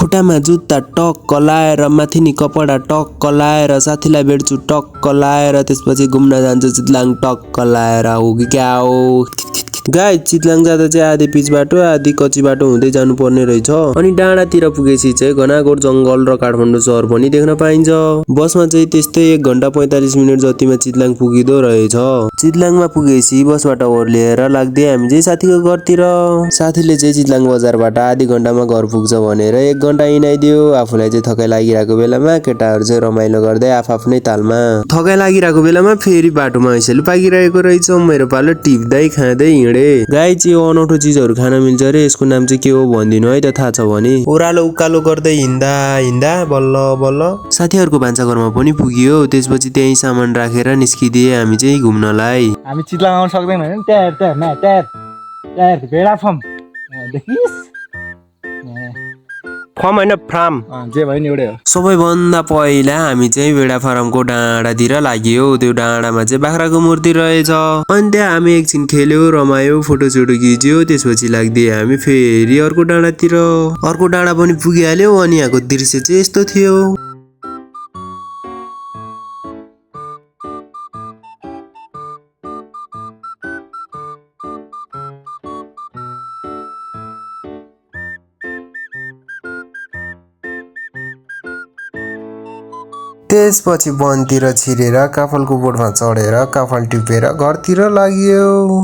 खुट्टामा जुत्ता टक्क लाएर माथि नि कपडा टक्क लाएर साथीलाई भेट्छु टक्क लाएर त्यसपछि घुम्न जान्छु चितलाङ टक्क लाएर हो कि क्या हो। गाइस चितलाङ जाँदा चाहिँ आधी पिच बाटो आधी कच्ची बाटो हुँदै जानु पर्ने रहेछ। अनि डाँडातिर पुगेपछि चाहिँ घनाघोर जंगल र काठमाडौँ सहर पनि देख्न पाइन्छ। बसमा चाहिँ त्यस्तै 1 घण्टा 45 मिनट जतिमा चितलाङ पुगिदो रहेछ। चितलाङमा पुगेपछि बसबाट ओर्लिएर लाग्दै हामी चाहिँ साथीको घरतिर। साथीले चाहिँ चितलाङ बजारबाट आधी घण्टामा घर पुग्छ भनेर 1 घण्टा हिँडाइदियो। आफूलाई चाहिँ थकाइ लागिरहेको बेलामा केटाहरू चाहिँ रमाइलो गर्दै आफ्नै तालमा। थकाइ लागिरहेको बेलामा फेरि बाटोमा हैसेलु पाकिरहेको रहेछ। मेरो पालो टिप्दै खाँदै हिँडे। गाइस यो अनौठो चिजहरू खान मिल्छ रे। यसको नाम चाहिँ के हो भनिदिनु है त, थाहा छ भने। ओह्रालो उकालो गर्दै हिँड्दा हिँड्दा बल्ल बल्ल साथीहरूको भान्साघरमा पनि पुगियो। त्यसपछि त्यही सामान राखेर निस्किदिए हामी चाहिँ घुम्नलाई। हामी चितलाङ आउन सक्दैन हैन। त्यहाँ भेडा फर्म देखिस फर्म हैन फार्म जे भयो नि एउटै हो। सबैभन्दा पहिला हामी चाहिँ भेडा फारमको डाँडातिर लाग्यो। त्यो डाँडामा चाहिँ बाख्राको मूर्ति रहेछ। अनि त्यहाँ हामी एकछिन खेल्यो रमायो फोटो सोटो खिच्यो। त्यसपछि लाग्दियो हामी फेरि अर्को डाँडातिर। अर्को डाँडा पनि पुगिहाल्यो। अनि यहाँको दृश्य चाहिँ यस्तो थियो। त्यसपछि वनतिर छिरेर काफलको बोटमा चढेर काफल टिपेर घरतिर लाग्यो।